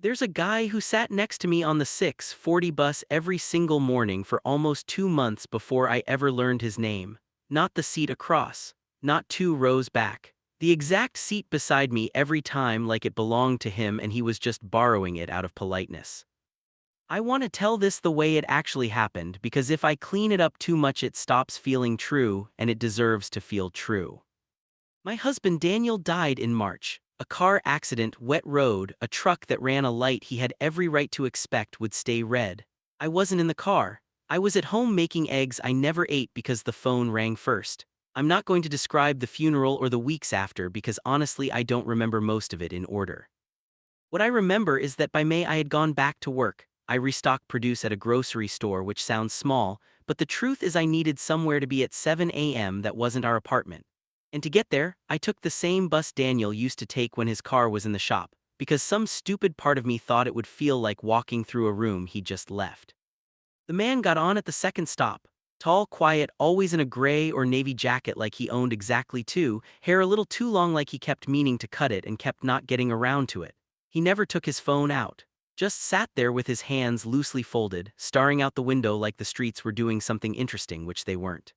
There's a guy who sat next to me on the 6:40 bus every single morning for almost 2 months before I ever learned his name. Not the seat across. Not 2 rows back. The exact seat beside me every time, like it belonged to him and he was just borrowing it out of politeness. I want to tell this the way it actually happened because if I clean it up too much it stops feeling true, and it deserves to feel true. My husband Daniel died in March. A car accident, wet road, a truck that ran a light he had every right to expect would stay red. I wasn't in the car. I was at home making eggs I never ate because the phone rang first. I'm not going to describe the funeral or the weeks after because honestly I don't remember most of it in order. What I remember is that by May I had gone back to work. I restocked produce at a grocery store, which sounds small, but the truth is I needed somewhere to be at 7 a.m. that wasn't our apartment. And to get there, I took the same bus Daniel used to take when his car was in the shop, because some stupid part of me thought it would feel like walking through a room he'd just left. The man got on at the second stop. Tall, quiet, always in a gray or navy jacket like he owned exactly two, hair a little too long like he kept meaning to cut it and kept not getting around to it. He never took his phone out. Just sat there with his hands loosely folded, staring out the window like the streets were doing something interesting, which they weren't.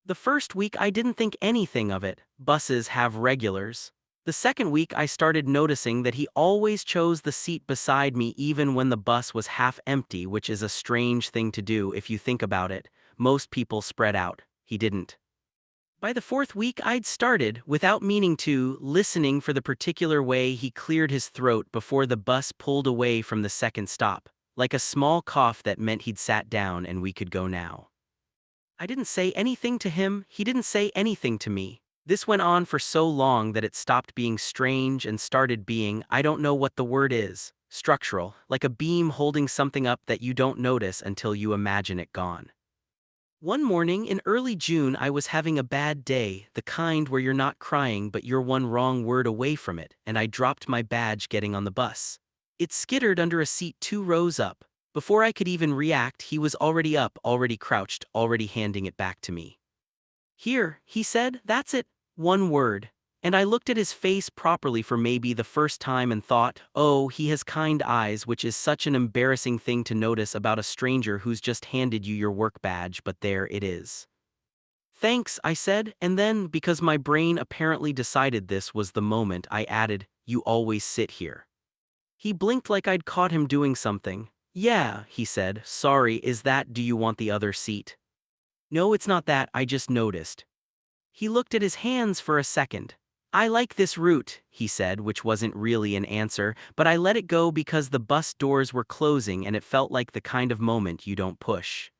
The first week I didn't think anything of it. Buses have regulars. The second week I started noticing that he always chose the seat beside me even when the bus was half empty, which is a strange thing to do if you think about it. Most people spread out. He didn't. By the fourth week I'd started, without meaning to, listening for the particular way he cleared his throat before the bus pulled away from the second stop, like a small cough that meant he'd sat down and we could go now. I didn't say anything to him, he didn't say anything to me. This went on for so long that it stopped being strange and started being, I don't know what the word is, structural, like a beam holding something up that you don't notice until you imagine it gone. One morning in early June I was having a bad day, the kind where you're not crying but you're one wrong word away from it, and I dropped my badge getting on the bus. It skittered under a seat 2 rows up. Before I could even react, he was already up, already crouched, already handing it back to me. "Here," he said, "that's it. One word." And I looked at his face properly for maybe the first time and thought, oh, he has kind eyes, which is such an embarrassing thing to notice about a stranger who's just handed you your work badge, but there it is. "Thanks," I said, and then, because my brain apparently decided this was the moment, I added, "You always sit here." He blinked like I'd caught him doing something. "Yeah," he said, "sorry, do you want the other seat?" "No, it's not that, I just noticed." He looked at his hands for a second. "I like this route," he said, which wasn't really an answer, but I let it go because the bus doors were closing and it felt like the kind of moment you don't push.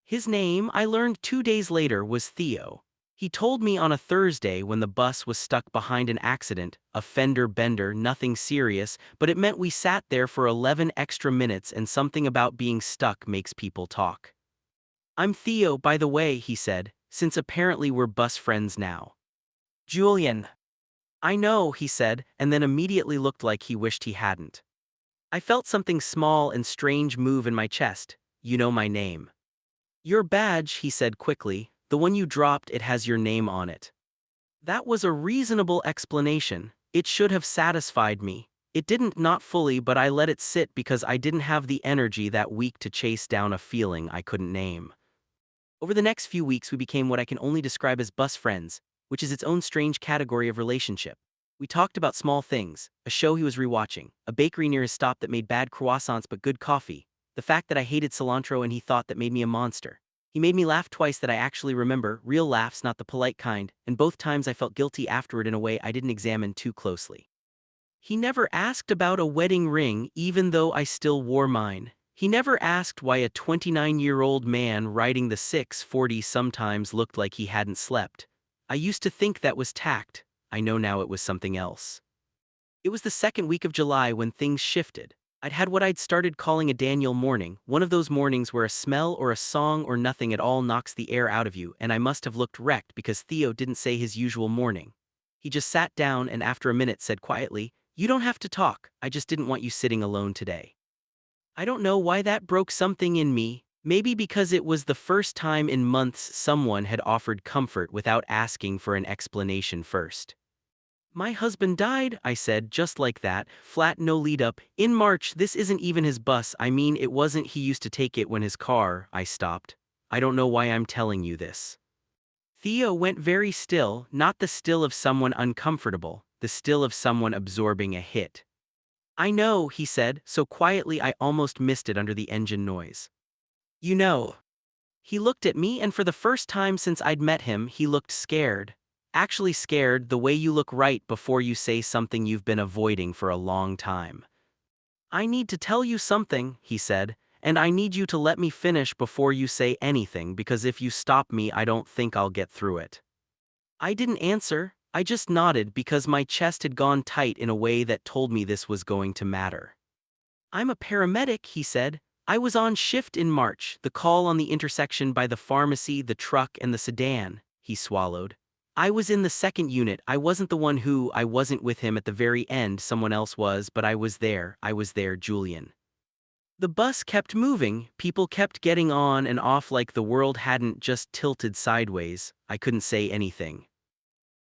His name, I learned 2 days later, was Theo. He told me on a Thursday when the bus was stuck behind an accident, a fender bender, nothing serious, but it meant we sat there for 11 extra minutes, and something about being stuck makes people talk. "I'm Theo, by the way," he said, "since apparently we're bus friends now." "Julian." "I know," he said, and then immediately looked like he wished he hadn't. I felt something small and strange move in my chest. "You know my name." "Your badge," he said quickly, "the one you dropped, it has your name on it." That was a reasonable explanation. It should have satisfied me. It didn't, not fully, but I let it sit because I didn't have the energy that week to chase down a feeling I couldn't name. Over the next few weeks we became what I can only describe as bus friends, which is its own strange category of relationship. We talked about small things, a show he was rewatching, a bakery near his stop that made bad croissants but good coffee, the fact that I hated cilantro and he thought that made me a monster. He made me laugh twice that I actually remember, real laughs, not the polite kind, and both times I felt guilty afterward in a way I didn't examine too closely. He never asked about a wedding ring, even though I still wore mine. He never asked why a 29-year-old man riding the 640 sometimes looked like he hadn't slept. I used to think that was tact. I know now it was something else. It was the second week of July when things shifted. I'd had what I'd started calling a Daniel morning, one of those mornings where a smell or a song or nothing at all knocks the air out of you, and I must have looked wrecked because Theo didn't say his usual morning. He just sat down and after a minute said quietly, "You don't have to talk, I just didn't want you sitting alone today." I don't know why that broke something in me, maybe because it was the first time in months someone had offered comfort without asking for an explanation first. My husband died, I said, just like that, flat, no lead up. In March. This isn't even his bus. I mean, it wasn't. He used to take it when his car. I stopped. I don't know why I'm telling you this. Theo went very still, not the still of someone uncomfortable, the still of someone absorbing a hit. I know, he said, so quietly I almost missed it under the engine noise. You know. He looked at me, and for the first time since I'd met him, he looked scared. Actually scared, the way you look right before you say something you've been avoiding for a long time. I need to tell you something, he said, and I need you to let me finish before you say anything, because if you stop me I don't think I'll get through it. I didn't answer, I just nodded because my chest had gone tight in a way that told me this was going to matter. I'm a paramedic, he said. I was on shift in March, the call on the intersection by the pharmacy, the truck, and the sedan. He swallowed. I was in the second unit. I wasn't the one who, I wasn't with him at the very end, someone else was, but I was there, Julian. The bus kept moving, people kept getting on and off like the world hadn't just tilted sideways. I couldn't say anything.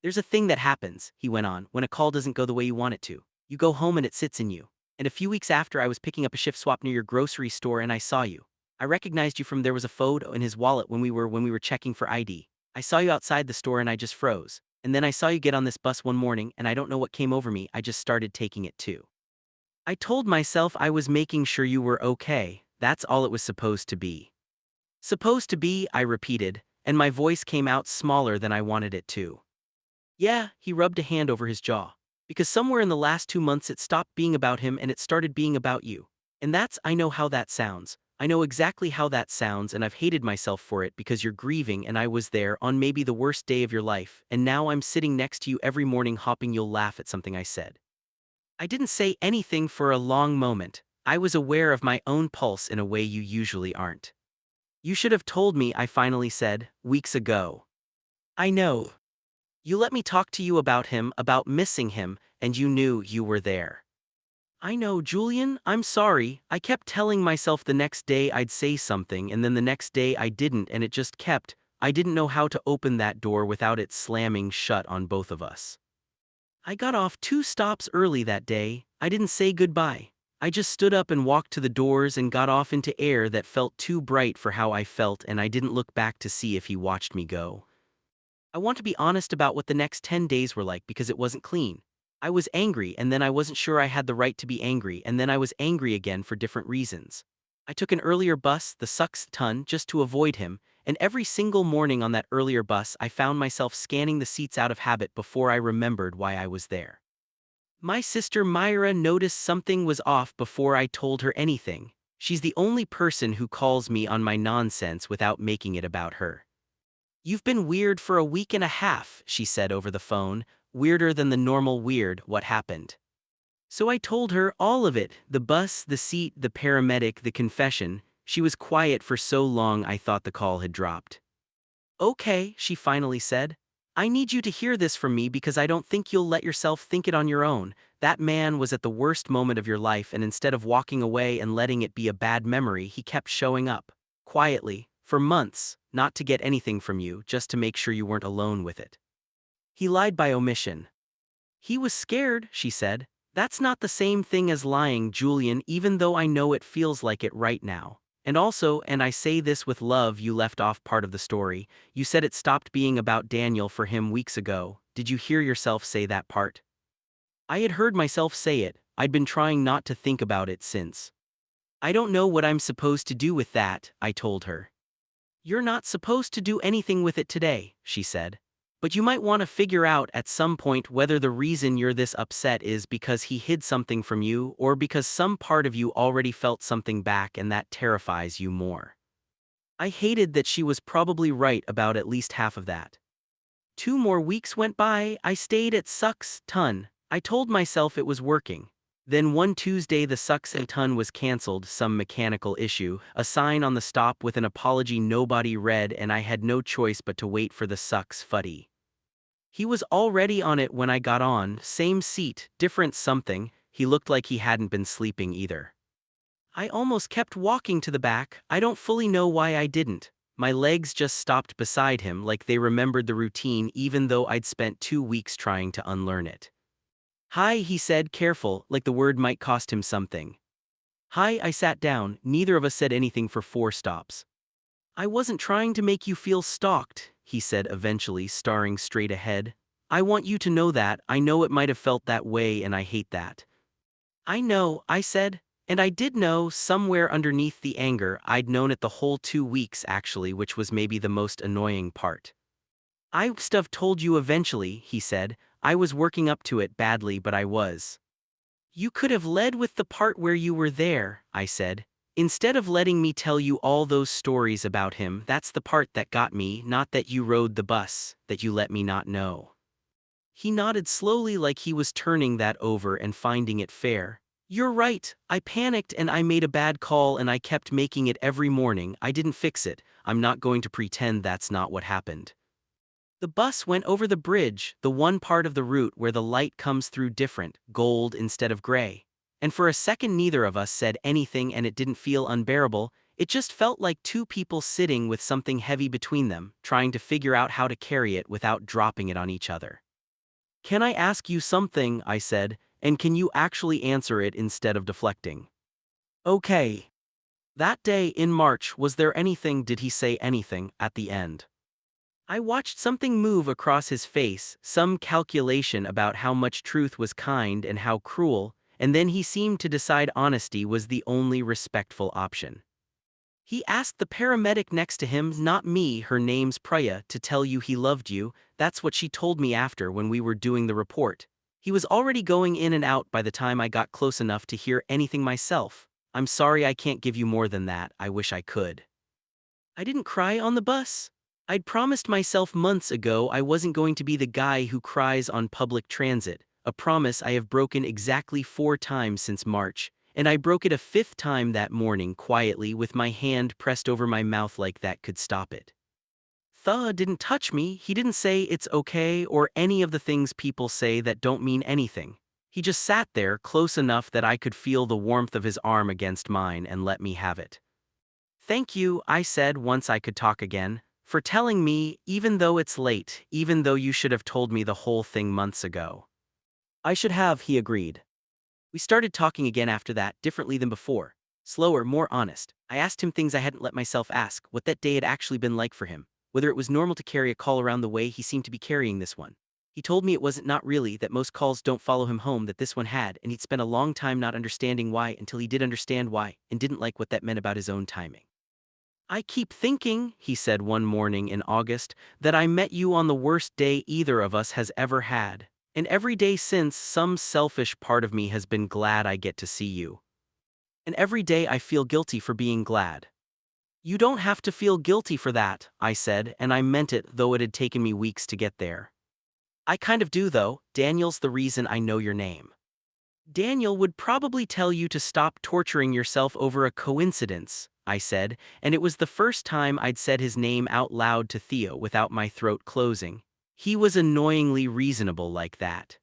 There's a thing that happens, he went on, when a call doesn't go the way you want it to. You go home and it sits in you. And a few weeks after, I was picking up a shift swap near your grocery store and I saw you. I recognized you from there was a photo in his wallet when we were checking for ID. I saw you outside the store and I just froze. And then I saw you get on this bus one morning and I don't know what came over me, I just started taking it too. I told myself I was making sure you were okay, that's all it was supposed to be. Supposed to be, I repeated, and my voice came out smaller than I wanted it to. Yeah, he rubbed a hand over his jaw. Because somewhere in the last 2 months it stopped being about him and it started being about you. And I know how that sounds. I know exactly how that sounds, and I've hated myself for it because you're grieving and I was there on maybe the worst day of your life, and now I'm sitting next to you every morning hoping you'll laugh at something I said. I didn't say anything for a long moment. I was aware of my own pulse in a way you usually aren't. You should have told me, I finally said, weeks ago. I know. You let me talk to you about him, about missing him, and you knew you were there. I know, Julian, I'm sorry. I kept telling myself the next day I'd say something and then the next day I didn't, and it just kept. I didn't know how to open that door without it slamming shut on both of us. I got off 2 stops early that day. I didn't say goodbye. I just stood up and walked to the doors and got off into air that felt too bright for how I felt, and I didn't look back to see if he watched me go. I want to be honest about what the next 10 days were like because it wasn't clean. I was angry, and then I wasn't sure I had the right to be angry, and then I was angry again for different reasons. I took an earlier bus, the sucks ton, just to avoid him, and every single morning on that earlier bus I found myself scanning the seats out of habit before I remembered why I was there. My sister Myra noticed something was off before I told her anything. She's the only person who calls me on my nonsense without making it about her. You've been weird for a week and a half, she said over the phone, weirder than the normal weird. What happened? So I told her all of it, the bus, the seat, the paramedic, the confession. She was quiet for so long I thought the call had dropped. Okay, she finally said. I need you to hear this from me because I don't think you'll let yourself think it on your own. That man was at the worst moment of your life, and instead of walking away and letting it be a bad memory, he kept showing up. Quietly, for months, not to get anything from you, just to make sure you weren't alone with it. He lied by omission. He was scared, she said. That's not the same thing as lying, Julian, even though I know it feels like it right now. And also, and I say this with love, you left off part of the story. You said it stopped being about Daniel for him weeks ago. Did you hear yourself say that part? I had heard myself say it. I'd been trying not to think about it since. I don't know what I'm supposed to do with that, I told her. You're not supposed to do anything with it today, she said. But you might want to figure out at some point whether the reason you're this upset is because he hid something from you or because some part of you already felt something back and that terrifies you more. I hated that she was probably right about at least half of that. 2 more weeks went by. I stayed at Sucks Ton. I told myself it was working. Then one Tuesday the Sucks and Ton was cancelled, some mechanical issue, a sign on the stop with an apology nobody read, and I had no choice but to wait for the Sucks Fuddy. He was already on it when I got on, same seat, different something. He looked like he hadn't been sleeping either. I almost kept walking to the back. I don't fully know why I didn't. My legs just stopped beside him like they remembered the routine even though I'd spent 2 weeks trying to unlearn it. Hi, he said, careful, like the word might cost him something. Hi, I sat down, neither of us said anything for 4 stops. I wasn't trying to make you feel stalked, he said eventually, staring straight ahead. I want you to know that, I know it might have felt that way and I hate that. I know, I said. And I did know, somewhere underneath the anger, I'd known it the whole 2 weeks actually, which was maybe the most annoying part. I must have told you eventually, he said. I was working up to it badly, but I was. You could have led with the part where you were there, I said. Instead of letting me tell you all those stories about him, that's the part that got me, not that you rode the bus, that you let me not know. He nodded slowly like he was turning that over and finding it fair. You're right, I panicked and I made a bad call and I kept making it every morning. I didn't fix it. I'm not going to pretend that's not what happened. The bus went over the bridge, the one part of the route where the light comes through different, gold instead of gray. And for a second neither of us said anything and it didn't feel unbearable, it just felt like two people sitting with something heavy between them, trying to figure out how to carry it without dropping it on each other. Can I ask you something, I said, and can you actually answer it instead of deflecting? Okay. That day in March, was there anything, did he say anything, at the end? I watched something move across his face, some calculation about how much truth was kind and how cruel, and then he seemed to decide honesty was the only respectful option. He asked the paramedic next to him, not me, her name's Priya, to tell you he loved you. That's what she told me after when we were doing the report. He was already going in and out by the time I got close enough to hear anything myself. I'm sorry I can't give you more than that, I wish I could. I didn't cry on the bus. I'd promised myself months ago I wasn't going to be the guy who cries on public transit, a promise I have broken exactly 4 times since March, and I broke it a 5th time that morning quietly with my hand pressed over my mouth like that could stop it. Thaw didn't touch me, he didn't say it's okay or any of the things people say that don't mean anything. He just sat there close enough that I could feel the warmth of his arm against mine and let me have it. Thank you, I said once I could talk again, for telling me, even though it's late, even though you should have told me the whole thing months ago. I should have, he agreed. We started talking again after that, differently than before. Slower, more honest. I asked him things I hadn't let myself ask, what that day had actually been like for him, whether it was normal to carry a call around the way he seemed to be carrying this one. He told me it wasn't, not really, that most calls don't follow him home, that this one had, and he'd spent a long time not understanding why until he did understand why, and didn't like what that meant about his own timing. I keep thinking, he said one morning in August, that I met you on the worst day either of us has ever had. And every day since, some selfish part of me has been glad I get to see you. And every day I feel guilty for being glad. You don't have to feel guilty for that, I said, and I meant it, though it had taken me weeks to get there. I kind of do though. Daniel's the reason I know your name. Daniel would probably tell you to stop torturing yourself over a coincidence, I said, and it was the first time I'd said his name out loud to Theo without my throat closing. He was annoyingly reasonable like that.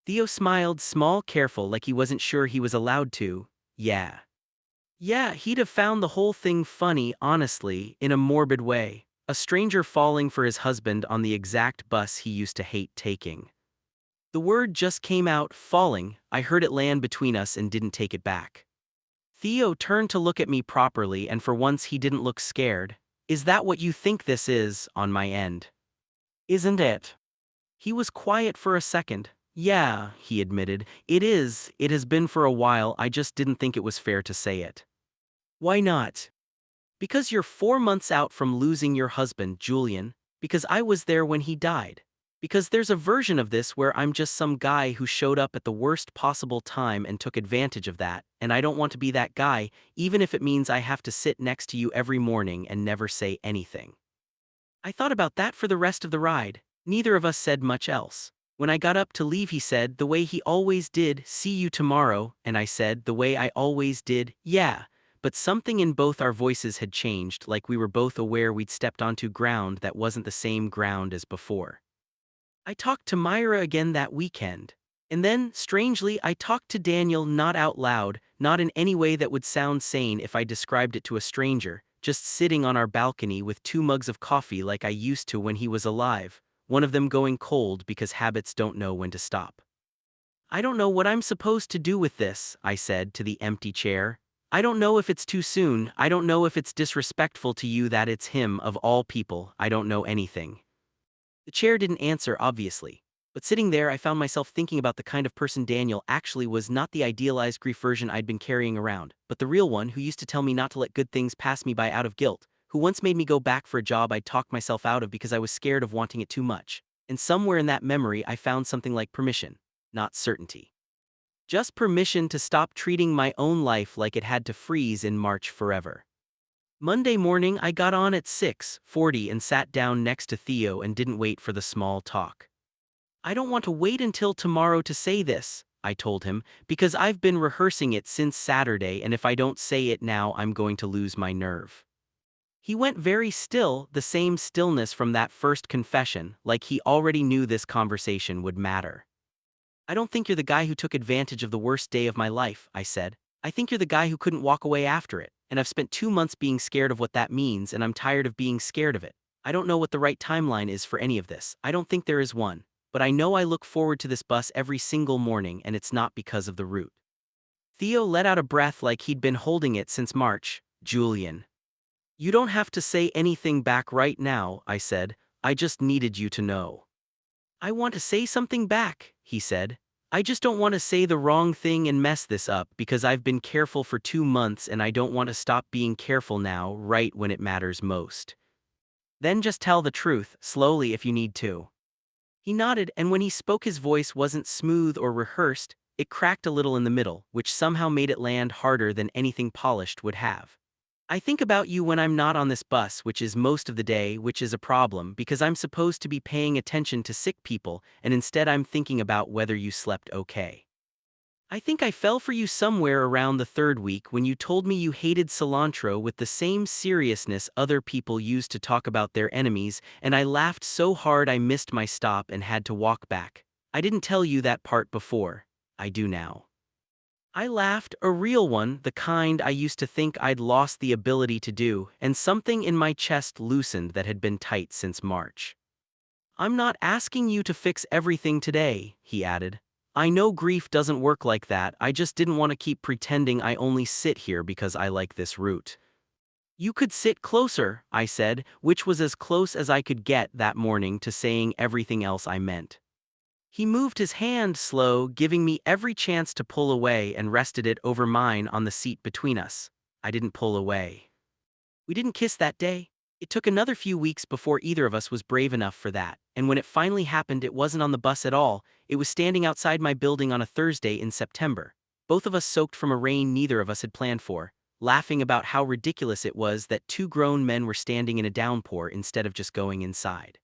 Theo smiled, small, careful, like he wasn't sure he was allowed to. Yeah. Yeah, he'd have found the whole thing funny, honestly, in a morbid way. A stranger falling for his husband on the exact bus he used to hate taking. The word just came out, falling. I heard it land between us and didn't take it back. Theo turned to look at me properly, and for once he didn't look scared. Is that what you think this is, on my end? Isn't it? He was quiet for a second. Yeah, he admitted, it is. It has been for a while, I just didn't think it was fair to say it. Why not? Because you're 4 months out from losing your husband, Julian. Because I was there when he died. Because there's a version of this where I'm just some guy who showed up at the worst possible time and took advantage of that, and I don't want to be that guy, even if it means I have to sit next to you every morning and never say anything. I thought about that for the rest of the ride. Neither of us said much else. When I got up to leave, he said, the way he always did, see you tomorrow, and I said, the way I always did, yeah. But something in both our voices had changed, like we were both aware we'd stepped onto ground that wasn't the same ground as before. I talked to Myra again that weekend. And then, strangely, I talked to Daniel, not out loud, not in any way that would sound sane if I described it to a stranger, just sitting on our balcony with 2 mugs of coffee like I used to when he was alive, one of them going cold because habits don't know when to stop. I don't know what I'm supposed to do with this, I said to the empty chair. I don't know if it's too soon, I don't know if it's disrespectful to you that it's him of all people, I don't know anything. The chair didn't answer, obviously. But sitting there, I found myself thinking about the kind of person Daniel actually was, not the idealized grief version I'd been carrying around, but the real one who used to tell me not to let good things pass me by out of guilt, who once made me go back for a job I'd talked myself out of because I was scared of wanting it too much. And somewhere in that memory, I found something like permission, not certainty. Just permission to stop treating my own life like it had to freeze in March forever. Monday morning, I got on at 6:40 and sat down next to Theo and didn't wait for the small talk. I don't want to wait until tomorrow to say this, I told him, because I've been rehearsing it since Saturday, and if I don't say it now, I'm going to lose my nerve. He went very still, the same stillness from that first confession, like he already knew this conversation would matter. I don't think you're the guy who took advantage of the worst day of my life, I said. I think you're the guy who couldn't walk away after it, and I've spent 2 months being scared of what that means, and I'm tired of being scared of it. I don't know what the right timeline is for any of this, I don't think there is one, but I know I look forward to this bus every single morning, and it's not because of the route. Theo let out a breath like he'd been holding it since March. Julian. You don't have to say anything back right now, I said. I just needed you to know. I want to say something back, he said. I just don't want to say the wrong thing and mess this up because I've been careful for 2 months and I don't want to stop being careful now, right when it matters most. Then just tell the truth, slowly if you need to. He nodded, and when he spoke his voice wasn't smooth or rehearsed, it cracked a little in the middle, which somehow made it land harder than anything polished would have. I think about you when I'm not on this bus, which is most of the day, which is a problem because I'm supposed to be paying attention to sick people, and instead I'm thinking about whether you slept okay. I think I fell for you somewhere around the third week when you told me you hated cilantro with the same seriousness other people use to talk about their enemies, and I laughed so hard I missed my stop and had to walk back. I didn't tell you that part before. I do now. I laughed, a real one, the kind I used to think I'd lost the ability to do, and something in my chest loosened that had been tight since March. I'm not asking you to fix everything today, he added. I know grief doesn't work like that, I just didn't want to keep pretending I only sit here because I like this route. You could sit closer, I said, which was as close as I could get that morning to saying everything else I meant. He moved his hand slow, giving me every chance to pull away, and rested it over mine on the seat between us. I didn't pull away. We didn't kiss that day. It took another few weeks before either of us was brave enough for that, and when it finally happened, it wasn't on the bus at all, it was standing outside my building on a Thursday in September. Both of us soaked from a rain neither of us had planned for, laughing about how ridiculous it was that two grown men were standing in a downpour instead of just going inside.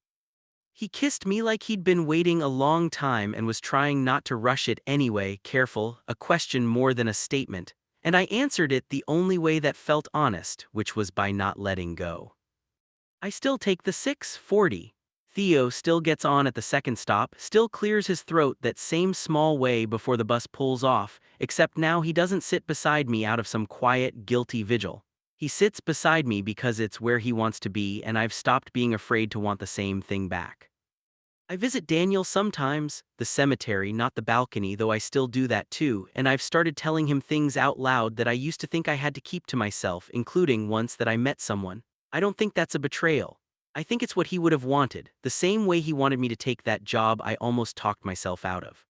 He kissed me like he'd been waiting a long time and was trying not to rush it anyway, careful, a question more than a statement, and I answered it the only way that felt honest, which was by not letting go. I still take the 6:40. Theo still gets on at the second stop, still clears his throat that same small way before the bus pulls off, except now he doesn't sit beside me out of some quiet, guilty vigil. He sits beside me because it's where he wants to be, and I've stopped being afraid to want the same thing back. I visit Daniel sometimes, the cemetery, not the balcony, though I still do that too, and I've started telling him things out loud that I used to think I had to keep to myself, including once that I met someone. I don't think that's a betrayal. I think it's what he would have wanted, the same way he wanted me to take that job I almost talked myself out of.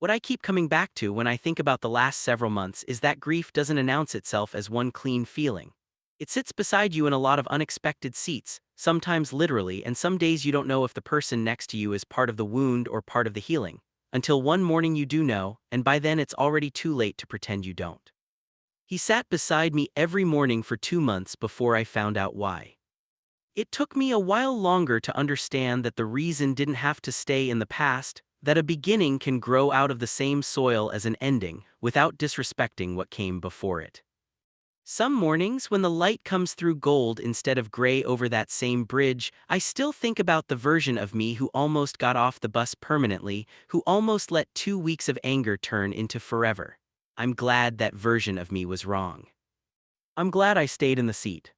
What I keep coming back to when I think about the last several months is that grief doesn't announce itself as one clean feeling. It sits beside you in a lot of unexpected seats, sometimes literally, and some days you don't know if the person next to you is part of the wound or part of the healing, until one morning you do know, and by then it's already too late to pretend you don't. He sat beside me every morning for 2 months before I found out why. It took me a while longer to understand that the reason didn't have to stay in the past, that a beginning can grow out of the same soil as an ending, without disrespecting what came before it. Some mornings, when the light comes through gold instead of gray over that same bridge, I still think about the version of me who almost got off the bus permanently, who almost let 2 weeks of anger turn into forever. I'm glad that version of me was wrong. I'm glad I stayed in the seat.